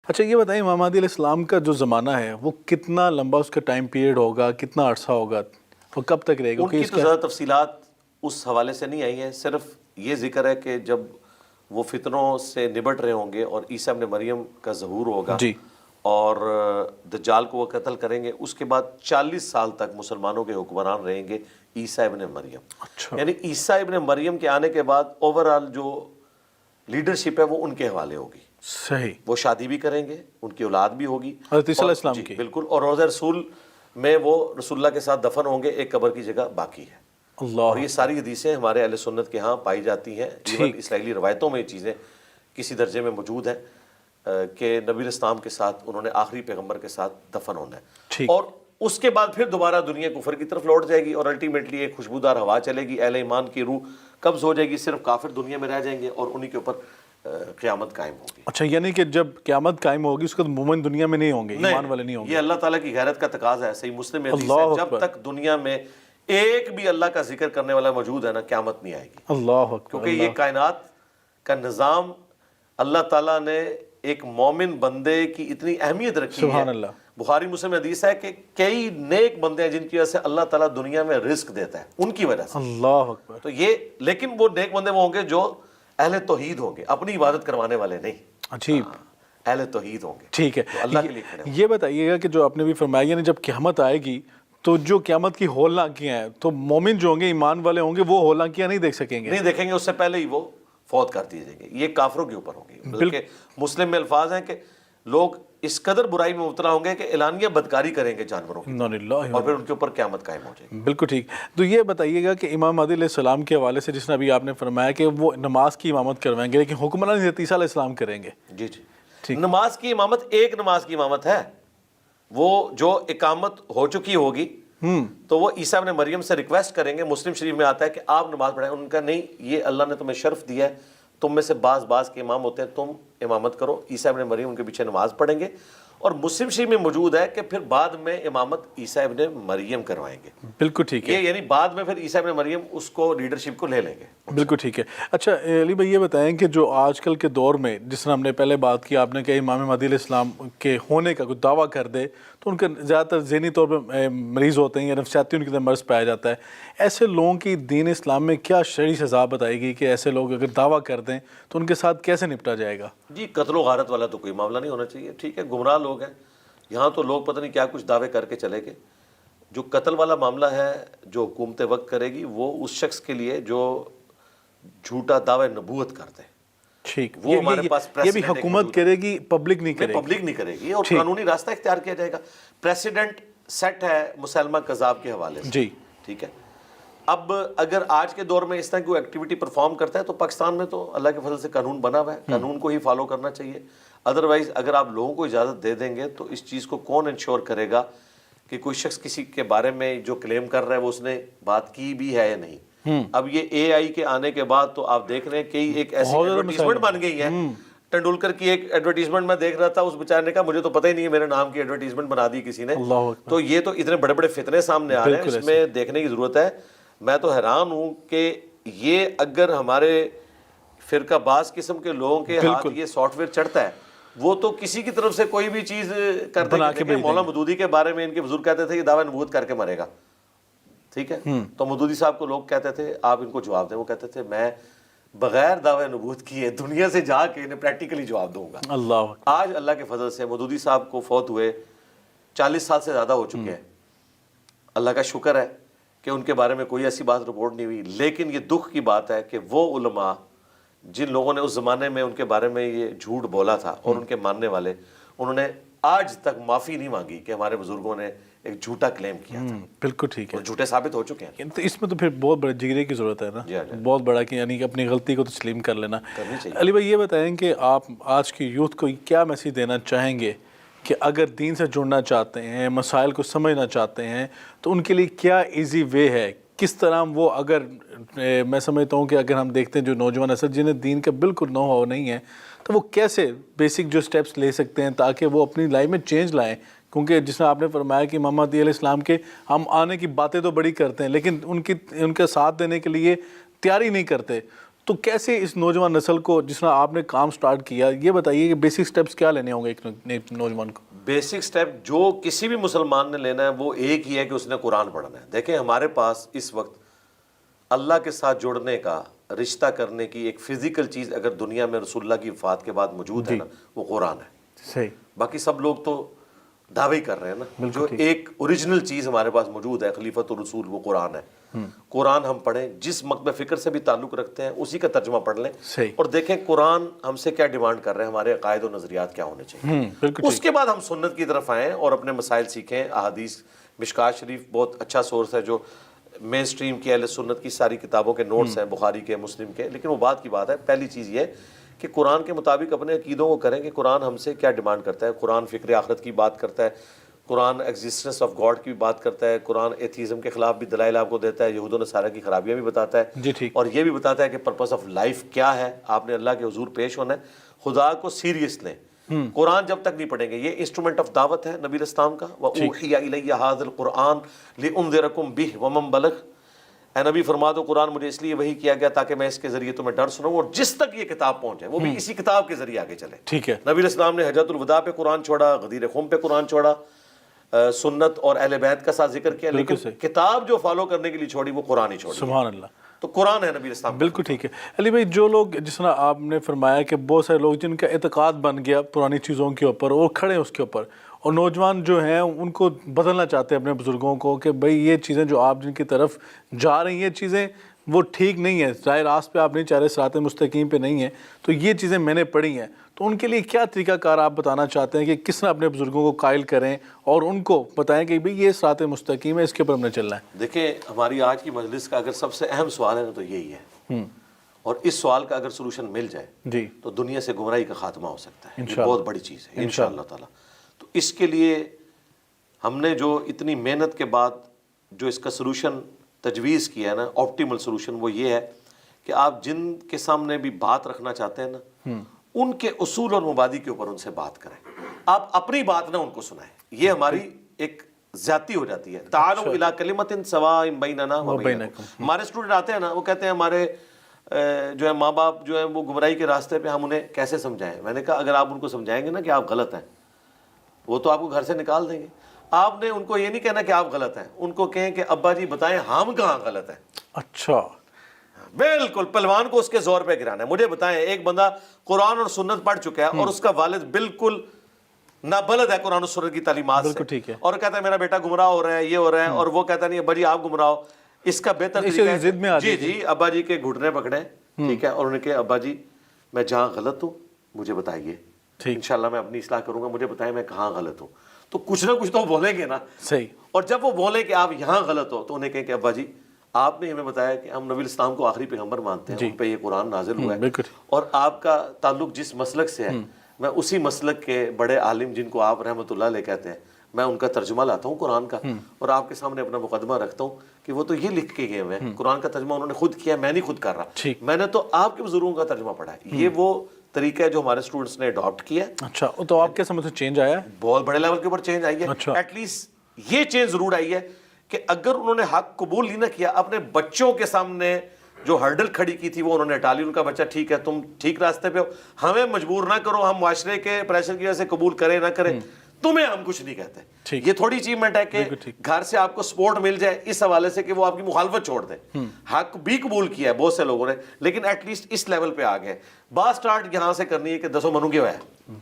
اچھا یہ بتائیں امام مہدی علیہ السلام کا جو زمانہ ہے وہ کتنا لمبا اس کا ٹائم پیریڈ ہوگا، کتنا عرصہ ہوگا اور کب تک رہے گا؟ ان کی تو زیادہ تفصیلات اس حوالے سے نہیں آئی ہیں، صرف یہ ذکر ہے کہ جب وہ فتنوں سے نبٹ رہے ہوں گے اور عیسیٰ ابن مریم کا ظہور ہوگا جی، اور دجال کو وہ قتل کریں گے، اس کے بعد 40 سال تک مسلمانوں کے حکمران رہیں گے عیسیٰ ابن مریم. اچھا یعنی عیسیٰ ابن مریم کے آنے کے بعد اوورآل جو لیڈرشپ ہے وہ ان کے حوالے ہوگی. صحیح. وہ شادی بھی کریں گے، ان کی اولاد بھی ہوگی حضرت عیسیٰ علیہ السلام جی کی. بالکل. اور روضہ رسول میں وہ رسول اللہ کے ساتھ دفن ہوں گے، ایک قبر کی جگہ باقی ہے. اللہ. اور یہ ساری حدیثیں ہمارے اہل سنت کے ہاں پائی جاتی ہیں. ایون اسرائیلی روایتوں میں یہ چیزیں کسی درجے میں موجود ہیں کہ نبی اسلام کے ساتھ انہوں نے آخری پیغمبر کے ساتھ دفن ہونا ہے. اور اس کے بعد پھر دوبارہ دنیا کفر کی طرف لوٹ جائے گی اور الٹیمیٹلی ایک خوشبودار ہوا چلے گی، اہل ایمان کی روح قبض ہو جائے گی، صرف کافر دنیا میں رہ جائیں گے اور انہی کے اوپر قیامت قائم ہوگی. اچھا یعنی کہ جب قیامت قائم ہوگی اس کے بعد مومن دنیا میں نہیں ہوں گے، ایمان والے نہیں ہوں گے. یہ اللہ تعالیٰ کی غیرت کا تقاضا ہے. صحیح مسلم میں حدیث ہے جب تک دنیا میں ایک بھی اللہ کا ذکر کرنے والا موجود ہے نا، قیامت نہیں آئے گی. اللہ اکبر. کیونکہ یہ کائنات کا نظام اللہ تعالیٰ نے ایک مومن بندے کی اتنی اہمیت رکھی ہے. سبحان اللہ. بخاری مسلم حدیث ہے کہ کئی نیک بندے ہیں جن کی وجہ سے اللہ تعالیٰ دنیا میں رزق دیتا ہے، ان کی وجہ سے. اللہ اکبر. تو یہ لیکن وہ نیک بندے وہ ہوں گے جو اہل توحید ہوں گے، اپنی عبادت کروانے والے نہیں. عجیب. اہل توحید ہوں گے. ٹھیک ہے. اللہ کے لیے کھڑے. یہ بتائیے گا کہ جو آپ نے بھی فرمایا یعنی جب قیامت آئے گی تو جو قیامت کی ہولناکیاں ہیں تو مومن جو ہوں گے، ایمان والے ہوں گے، وہ ہولناکیاں نہیں دیکھ سکیں گے. نہیں دیکھیں گے، اس سے پہلے ہی وہ فوت کر دیے جائیں گے. یہ کافروں کے اوپر ہوں گے. بلکہ مسلم میں الفاظ ہیں کہ لوگ اس قدر برائی میں مبتلا ہوں گے کہ اعلانیہ بدکاری کریں گے جانوروں کی اور پھر ان کے اوپر قیامت قائم ہو جائے گی. بالکل ٹھیک. تو یہ بتائیے گا کہ امام مہدی علیہ السلام کے حوالے سے جس نے ابھی آپ نے فرمایا کہ وہ نماز کی امامت کروائیں گے لیکن حکمران حضرت عیسیٰ علیہ السلام کریں گے. جی جی. نماز کی امامت ایک نماز کی امامت ہے، وہ جو اقامت ہو چکی ہوگی تو وہ عیسیٰ ابن مریم سے ریکویسٹ کریں گے. مسلم شریف میں آتا ہے کہ آپ نماز پڑھائیں. ان کا نہیں، یہ اللہ نے تمہیں شرف دیا ہے، تم میں سے بعض کے امام ہوتے ہیں، تم امامت کرو. عیسیٰ ابن مریم ان کے پیچھے نماز پڑھیں گے. اور مسلم شریف میں موجود ہے کہ پھر بعد میں امامت عیسیٰ ابن مریم کروائیں گے. بالکل ٹھیک ہے. یہ یعنی بعد میں پھر عیسیٰ ابن مریم اس کو لیڈرشپ کو لے لیں گے. بالکل ٹھیک ہے. اچھا علی بھائی یہ بتائیں کہ جو آج کل کے دور میں جس طرح ہم نے پہلے بات کی، آپ نے کہ امام مہدی علیہ السلام کے ہونے کا کوئی دعویٰ کر دے تو ان کے زیادہ تر ذہنی طور پہ مریض ہوتے ہیں یا نفسیاتی ان کے اندر مرض پایا جاتا ہے. ایسے لوگوں کی دین اسلام میں کیا شرعی سزا بتائے گی کہ ایسے لوگ اگر دعویٰ کر دیں تو ان کے ساتھ کیسے نپٹا جائے گا؟ جی قتل و غارت والا تو کوئی معاملہ نہیں ہونا چاہیے. ٹھیک ہے، گمراہ لوگ ہیں یہاں تو لوگ پتہ نہیں کیا کچھ دعوے کر کے چلے گئے. جو قتل والا معاملہ ہے جو حکومت وقت کرے گی وہ اس شخص کے لیے جو جھوٹا دعوے نبوت کرتے ہیں. ٹھیک. وہ ہمارے پاس یہ بھی حکومت کرے گی، پبلک نہیں کرے گی. پبلک نہیں کرے گی اور قانونی راستہ اختیار کیا جائے گا. پریسیڈنٹ سیٹ ہے مسلمہ کذاب کے حوالے سے. جی ٹھیک ہے. اب اگر آج کے دور میں اس طرح کی کوئی ایکٹیویٹی پرفارم کرتا ہے تو پاکستان میں تو اللہ کے فضل سے قانون بنا ہوا ہے، قانون کو ہی فالو کرنا چاہیے. ادروائز اگر آپ لوگوں کو اجازت دے دیں گے تو اس چیز کو کون انشور کرے گا کہ کوئی شخص کسی کے بارے میں جو کلیم کر رہا ہے وہ اس نے بات کی بھی ہے یا نہیں. اب یہ اے آئی کے آنے کے بعد تو آپ دیکھ رہے ہیں کہ ایک ایسی ایڈورٹیزمنٹ بن گئی ہے. ٹنڈولکر کی ایک ایڈورٹیزمنٹ میں دیکھ رہا تھا، اس بیچارے نے کہا مجھے تو پتہ ہی نہیں ہے، میرے نام کی ایڈورٹیزمنٹ بنا دی کسی نے. تو یہ تو اتنے بڑے بڑے فتنے سامنے آ رہے ہیں، اس میں دیکھنے کی ضرورت ہے. میں تو حیران ہوں کہ یہ اگر ہمارے فرقہ باز قسم کے لوگوں کے ہاتھ یہ سافٹ ویئر چڑھتا ہے وہ تو کسی کی طرف سے کوئی بھی چیز کرتے ہیں. مولانا مودودی کے بارے میں ان کے بزرگ کہتے تھے یہ دعوی نبوت کر کے مرے گا. ٹھیک ہے. تو مودودی صاحب کو لوگ کہتے تھے آپ ان کو جواب دیں، وہ کہتے تھے میں بغیر دعوی نبوت کیے دنیا سے جا کے انہیں پریکٹیکلی جواب دوں گا. اللہ آج اللہ کے فضل سے مودودی صاحب کو فوت ہوئے 40 سال سے زیادہ ہو چکے ہیں. اللہ کا شکر ہے کہ ان کے بارے میں کوئی ایسی بات رپورٹ نہیں ہوئی. لیکن یہ دکھ کی بات ہے کہ وہ علماء جن لوگوں نے اس زمانے میں ان کے بارے میں یہ جھوٹ بولا تھا اور ان کے ماننے والے، انہوں نے آج تک معافی نہیں مانگی کہ ہمارے بزرگوں نے ایک جھوٹا کلیم کیا تھا. بالکل ٹھیک ہے. جھوٹے ثابت ہو چکے ہیں. تو اس میں تو پھر بہت بڑے جگرے کی ضرورت ہے نا، بہت بڑا کہ یعنی کہ اپنی غلطی کو تسلیم کر لینا. علی بھائی یہ بتائیں کہ آپ آج کی یوتھ کو کیا میسیج دینا چاہیں گے کہ اگر دین سے جڑنا چاہتے ہیں، مسائل کو سمجھنا چاہتے ہیں تو ان کے لیے کیا ایزی وے ہے؟ کس طرح وہ اگر میں سمجھتا ہوں کہ اگر ہم دیکھتے ہیں جو نوجوان اثر جنہیں دین کا بالکل نو ہو نہیں ہے تو وہ کیسے بیسک جو سٹیپس لے سکتے ہیں تاکہ وہ اپنی لائف میں چینج لائیں؟ کیونکہ جس میں آپ نے فرمایا کہ امام مہدی علیہ السلام کے ہم آنے کی باتیں تو بڑی کرتے ہیں لیکن ان کا ساتھ دینے کے لیے تیاری نہیں کرتے. تو کیسے اس نوجوان نسل کو جس طرح آپ نے کام سٹارٹ کیا، یہ بتائیے کہ بیسک سٹیپس کیا لینے ہوں گے ایک نوجوان کو؟ بیسک سٹیپ جو کسی بھی مسلمان نے لینا ہے وہ ایک ہی ہے کہ اس نے قرآن پڑھنا ہے. دیکھیں ہمارے پاس اس وقت اللہ کے ساتھ جڑنے کا، رشتہ کرنے کی ایک فزیکل چیز اگر دنیا میں رسول اللہ کی وفات کے بعد موجود ہے نا، وہ قرآن ہے. صحیح. باقی سب لوگ تو دعوے کر رہے ہیں نا. جو ایک اوریجنل چیز ہمارے پاس موجود ہے خلیفۃ الرسول، وہ قرآن ہے. قرآن ہم پڑھیں، جس مکتب فکر سے بھی تعلق رکھتے ہیں اسی کا ترجمہ پڑھ لیں اور دیکھیں قرآن ہم سے کیا ڈیمانڈ کر رہے ہیں، ہمارے عقائد و نظریات کیا ہونے چاہیے. اس کے بعد ہم سنت کی طرف آئیں اور اپنے مسائل سیکھیں. احادیث، مشکات شریف بہت اچھا سورس ہے جو مین سٹریم کی اہل سنت کی ساری کتابوں کے نوٹس ہیں، بخاری کے، مسلم کے. لیکن وہ بات کی بات ہے، پہلی چیز یہ کہ قرآن کے مطابق اپنے عقیدوں کو کریں کہ قرآن ہم سے کیا ڈیمانڈ کرتا ہے. قرآن فکر آخرت کی بات کرتا ہے، قرآن ایگزسٹنس آف گاڈ کی بھی بات کرتا ہے، قرآن ایتھیزم کے خلاف بھی دلائل آپ کو دیتا ہے، یہود و نصارہ کی خرابیاں بھی بتاتا ہے، اور یہ بھی بتاتا ہے کہ پرپس آف لائف کیا ہے. آپ نے اللہ کے حضور پیش ہونا ہے، خدا کو سیریس لیں. قرآن جب تک نہیں پڑھیں گے، یہ انسٹرومنٹ آف دعوت ہے نبی اسلام کا. وَأُوحِيَ إِلَيَّ هَٰذَا الْقُرْآنُ لِأُنذِرَكُم بِهِ وَمَن بَلَغَ. اے نبی فرما دو قرآن مجھے اس لیے وحی کیا گیا تاکہ میں اس کے ذریعے تمہیں ڈر سناؤں اور جس تک یہ کتاب پہنچے وہ بھی اسی کتاب کے ذریعے آگے چلے. ٹھیک ہے. نبی اسلام نے حجۃ الوداع پہ قرآن چھوڑا، غدیر خم پہ قرآن چھوڑا، سنت اور اہل بیت کا ساتھ ذکر کیا، لیکن کتاب جو فالو کرنے کے لیے چھوڑی وہ قرآن ہی چھوڑی. سبحان اللہ. تو قرآن ہے نبی اسلام. بالکل ٹھیک ہے. علی بھائی، جو لوگ جس طرح آپ نے فرمایا کہ بہت سارے لوگ جن کا اعتقاد بن گیا پرانی چیزوں کے اوپر اور کھڑے ہیں اس کے اوپر، اور نوجوان جو ہیں ان کو بدلنا چاہتے ہیں اپنے بزرگوں کو کہ بھئی یہ چیزیں جو آپ جن کی طرف جا رہی ہیں یہ چیزیں وہ ٹھیک نہیں ہیں، راہ راست پہ آپ نہیں چاہ رہے، صراط مستقیم پہ نہیں ہیں، تو یہ چیزیں میں نے پڑھی ہیں. تو ان کے لیے کیا طریقہ کار آپ بتانا چاہتے ہیں کہ کس طرح اپنے بزرگوں کو قائل کریں اور ان کو بتائیں کہ بھئی یہ صراط مستقیم ہے، اس کے اوپر ہم نے چلنا ہے؟ دیکھیں ہماری آج کی مجلس کا اگر سب سے اہم سوال ہے نا تو یہی ہے، اور اس سوال کا اگر سلوشن مل جائے تو دنیا سے گمراہی کا خاتمہ ہو سکتا ہے. یہ بہت بڑی چیز ہے انشاءاللہ تعالی. تو اس کے لیے ہم نے جو اتنی محنت کے بعد جو اس کا سلوشن تجویز کیا ہے نا، آپٹیمل سلوشن، وہ یہ ہے کہ آپ جن کے سامنے بھی بات رکھنا چاہتے ہیں نا، ان کے اصول اور مبادی کے اوپر ان سے بات کریں. آپ اپنی بات نہ ان کو سنائیں، یہ ہماری ایک زیادتی ہو جاتی ہے. تعالوا الی کلمۃ سواء بیننا و بینکم. ہمارے اسٹوڈنٹ آتے ہیں نا، وہ کہتے ہیں ہمارے جو ہے ماں باپ جو ہے وہ گمراہی کے راستے پہ، ہم انہیں کیسے سمجھائیں؟ میں نے کہا اگر آپ ان کو سمجھائیں گے نا کہ آپ غلط ہیں، وہ تو آپ کو گھر سے نکال دیں گے. آپ نے ان کو یہ نہیں کہنا کہ آپ غلط ہیں، ان کو کہیں کہ ابا جی بتائیں ہم کہاں غلط ہیں. اچھا، بالکل پہلوان کو اس کے زور پہ گرانا ہے. مجھے بتائیں ایک بندہ قرآن اور سنت پڑھ چکا ہے اور اس کا والد بالکل نابلد ہے قرآن و سنت کی تعلیمات سے، اور کہتا ہے میرا بیٹا گمراہ ہو رہا ہے، یہ ہو رہا ہے، اور وہ کہتا نہیں ابا جی آپ گمراہ ہو. اس کا بہتر طریقہ ہے جی ابا جی کے گھٹنے پکڑیں، ٹھیک ہے، اور انہیں کہ ابا جی میں جہاں غلط ہوں مجھے بتائیے، انشاءاللہ میں اپنی اصلاح کروں گا، مجھے بتائیں میں کہاں غلط ہوں. تو کچھ نہ کچھ تو بولیں گے نا. صحیح. اور جب وہ بولیں کہ آپ یہاں غلط ہو تو انہیں کہیں کہ ابا جی آپ نے ہمیں بتایا کہ ہم نبی اسلام کو آخری پیغمبر مانتے ہیں، ان پہ یہ قرآن نازل ہوا ہے، اور آپ کا تعلق جس مسلک سے ہے میں اسی مسلک کے بڑے عالم جن کو آپ رحمۃ اللہ علیہ کہتے ہیں، میں ان کا ترجمہ لاتا ہوں قرآن کا اور آپ کے سامنے اپنا مقدمہ رکھتا ہوں کہ وہ تو یہ لکھ کے گئے ہوئے ہیں، قرآن کا ترجمہ انہوں نے خود کیا، میں نہیں خود کر رہا، میں نے تو آپ کے بزرگوں کا ترجمہ پڑھا ہے. یہ وہ طریقہ ہے جو ہمارے اسٹوڈنٹس نے اڈاپٹ کیا ہے. اچھا، تو آپ کے سمجھ سے چینج آیا ہے؟ بہت بڑے لیول کے اوپر چینج آئی ہے. ایٹ لیسٹ یہ چینج ضرور آئی ہے کہ اگر انہوں نے حق قبول نہیں نہ کیا، اپنے بچوں کے سامنے جو ہرڈل کھڑی کی تھی وہ انہوں نے ہٹا لی. ان کا بچہ ٹھیک ہے، تم ٹھیک راستے پہ ہو، ہمیں مجبور نہ کرو، ہم معاشرے کے پریشر کی وجہ سے قبول کریں نہ کریں، تمہیں ہم کچھ نہیں کہتے. یہ تھوڑی اچیومنٹ ہے کہ گھر سے آپ کو سپورٹ مل جائے اس حوالے سے کہ وہ آپ کی مخالفت چھوڑ دیں. حق بھی قبول کیا ہے بہت سے لوگوں نے، لیکن ایٹ لیسٹ اس لیول پہ آ گئے. بات سٹارٹ یہاں سے کرنی ہے کہ دسو منو کیا ہے.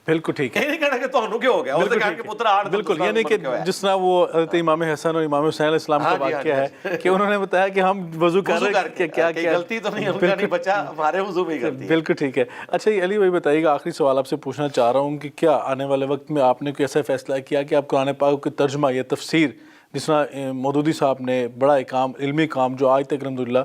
بالکل ٹھیک ہے. یہ نہیں کہنا کہ تو کیا ہو گیا، وہ تو کہا کہ پتر آٹھ. بالکل، یعنی کہ جس طرح وہ حضرت امام حسن اور امام حسین علیہ السلام کا واقعہ ہے کہ انہوں نے بتایا کہ ہم وضو کر رہے ہیں کہ کیا کیا غلطی تو نہیں، ان کا نہیں بچا، ہمارے وضو میں غلطی ہے. بالکل ٹھیک ہے. اچھا یہ علی بھائی بتائیے گا، آخری سوال آپ سے پوچھنا چاہ رہا ہوں کہ کیا آنے والے وقت میں آپ نے کوئی ایسا فیصلہ کیا کہ آپ قرآن پاک کی ترجمہ یا تفسیر، جس طرح مودودی صاحب نے بڑا کام، علمی کام جو آج تک الحمدللہ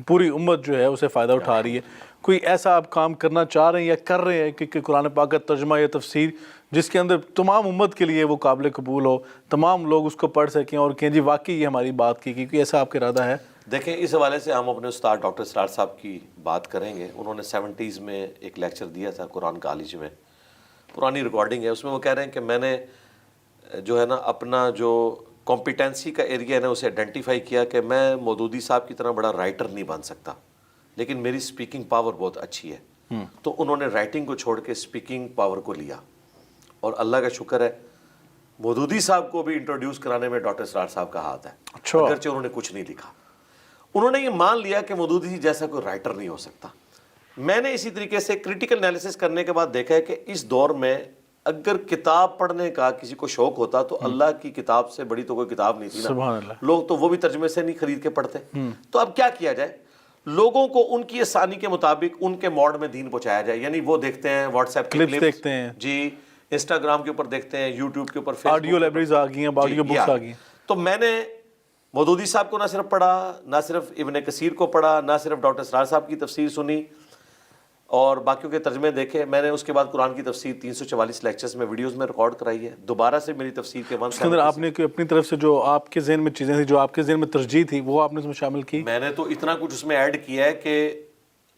پوری امت جو ہے اسے فائدہ اٹھا رہی ہے، کوئی ایسا آپ کام کرنا چاہ رہے ہیں یا کر رہے ہیں کہ قرآن پاک کا ترجمہ یا تفسیر جس کے اندر تمام امت کے لیے وہ قابل قبول ہو، تمام لوگ اس کو پڑھ سکیں اور کہیں جی واقعی یہ ہماری بات کی، کوئی ایسا آپ کا ارادہ ہے؟ دیکھیں اس حوالے سے ہم اپنے استاد ڈاکٹر اسرار صاحب کی بات کریں گے. انہوں نے 70s میں ایک لیکچر دیا تھا قرآن کالج میں، پرانی ریکارڈنگ ہے، اس میں وہ کہہ رہے ہیں کہ میں نے جو ہے نا اپنا جو کمپیٹنسی کا ایریا ہے نا اسے آئیڈینٹیفائی کیا کہ میں مودودی صاحب کی طرح بڑا رائٹر نہیں بن سکتا، لیکن میری اسپیکنگ پاور بہت اچھی ہے. تو انہوں نے رائٹنگ کو چھوڑ کے اسپیکنگ پاور کو لیا, اور اللہ کا شکر ہے مودودی صاحب کو بھی انٹروڈیوس کرانے میں ڈاکٹر اسرار صاحب کا ہاتھ ہے, اگرچہ انہوں نے کچھ نہیں لکھا. انہوں نے یہ مان لیا کہ مودودی جی جیسا کوئی رائٹر نہیں ہو سکتا. میں نے اسی طریقے سے کریٹیکل انالیسس کرنے کے بعد دیکھا ہے کہ اس دور میں اگر کتاب پڑھنے کا کسی کو شوق ہوتا تو اللہ کی کتاب سے بڑی تو کوئی کتاب نہیں تھی نا. لوگ تو وہ بھی ترجمے سے نہیں خرید کے پڑھتے. تو اب کیا کیا جائے, لوگوں کو ان کی آسانی کے مطابق ان کے موڈ میں دین پہنچایا جائے. یعنی وہ دیکھتے ہیں واٹس ایپ کلپس دیکھتے ہیں, جی انسٹاگرام کے اوپر دیکھتے ہیں, یوٹیوب کے اوپر, آڈیو لائبریریز آ گئی ہیں, آڈیو بکس آ گئی ہیں. تو میں نے مودودی صاحب کو نہ صرف پڑھا, نہ صرف ابن کثیر کو پڑھا, نہ صرف ڈاکٹر اسرار صاحب کی تفسیر سنی اور باقیوں کے ترجمے دیکھے. میں نے اس کے بعد قرآن کی تفسیر 344 لیکچرز میں ویڈیوز میں ریکارڈ کرائی ہے. دوبارہ سے میری تفسیر کے اس کے اندر آپ نے اپنی طرف سے جو آپ کے ذہن میں چیزیں تھیں, جو آپ کے ذہن میں ترجیح تھی, وہ آپ نے اس میں شامل کی؟ میں نے تو اتنا کچھ اس میں ایڈ کیا ہے کہ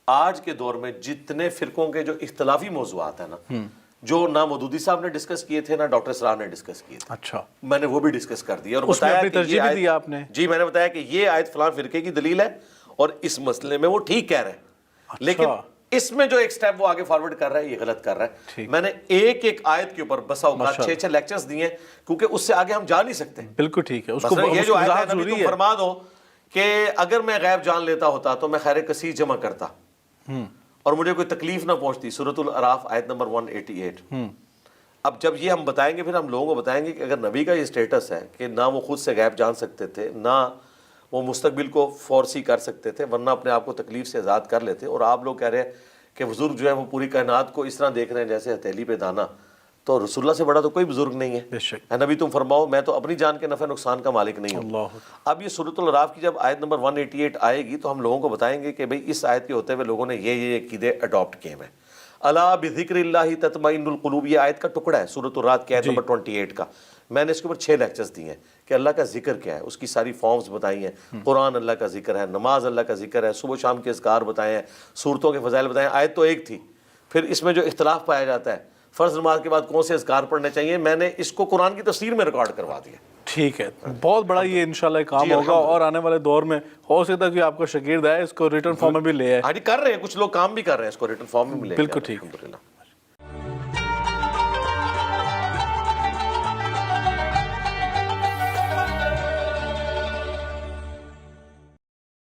آج کے دور میں جتنے فرقوں کے جو اختلافی موضوعات ہیں نا, جو نہ مودودی صاحب نے ڈسکس کیے تھے نہ ڈاکٹر اسرار نے ڈسکس کیے تھے, اچھا, میں نے وہ بھی ڈسکس کر دیا اور اس میں بتایا اپنی کہ ترجیح بھی دی آپ نے. جی میں نے بتایا کہ یہ آیت فلاں فرقے کی دلیل ہے اور اس مسئلے میں وہ ٹھیک کہہ رہے ہیں, لیکن اس میں جو ایک سٹیپ وہ آگے فارورڈ کر رہا ہے یہ غلط کر رہا ہے. میں نے ایک ایک آیت کے اوپر بسا اوقات 6 لیکچرز دیے ہیں, کیونکہ اس سے آگے ہم جا نہیں سکتے. بالکل ٹھیک ہے. یہ جو آیت ہے نبی تم فرما دو کہ اگر میں غیب جان لیتا ہوتا تو میں خیر کثیر جمع کرتا اور مجھے کوئی تکلیف نہ پہنچتی. سورۃ الاعراف آیت نمبر 188. اب جب یہ ہم بتائیں گے پھر ہم لوگوں کو بتائیں گے کہ اگر نبی کا یہ سٹیٹس ہے کہ نہ وہ خود سے غیب جان سکتے تھے, نہ وہ مستقبل کو فورسی کر سکتے تھے, ورنہ اپنے آپ کو تکلیف سے آزاد کر لیتے, اور آپ لوگ کہہ رہے ہیں کہ بزرگ جو ہے وہ پوری کائنات کو اس طرح دیکھ رہے ہیں جیسے ہتھیلی پہ دانا, تو رسول اللہ سے بڑا تو کوئی بزرگ نہیں ہے. نبی تم فرماؤ میں تو اپنی جان کے نفع نقصان کا مالک نہیں ہوں. اب یہ سورۃ الاعراف کی جب آیت نمبر 188 آئے گی تو ہم لوگوں کو بتائیں گے کہ بھئی اس آیت کے ہوتے ہوئے لوگوں نے یہ عقیدے اڈاپٹ کیے ہیں. الا بذکر اللہ تطمئن القلوب, یہ آیت کا ٹکڑا ہے سورۃ الرعد کی آیت نمبر 28 کا. میں نے اس کے اوپر 6 لیکچرز دیے ہیں کہ اللہ کا ذکر کیا ہے, اس کی ساری فارمز بتائی ہیں. قرآن اللہ کا ذکر ہے, نماز اللہ کا ذکر ہے, صبح شام کے اذکار بتائے ہیں, صورتوں کے فضائل بتائے ہیں. آیت تو ایک تھی, پھر اس میں جو اختلاف پایا جاتا ہے فرض نماز کے بعد کون سے اذکار پڑھنے چاہیے, میں نے اس کو قرآن کی تفسیر میں ریکارڈ کروا دیا. ٹھیک ہے, بہت بڑا یہ انشاءاللہ کام ہوگا, اور آنے والے دور میں ہو سکتا ہے کہ آپ کا شاگرد ہے اس کو ریٹن فارم میں بھی لے آئے. ہاں جی کر رہے ہیں, کچھ لوگ کام بھی کر رہے ہیں اس کو ریٹن فارم میں بھی لے. بالکل ٹھیک.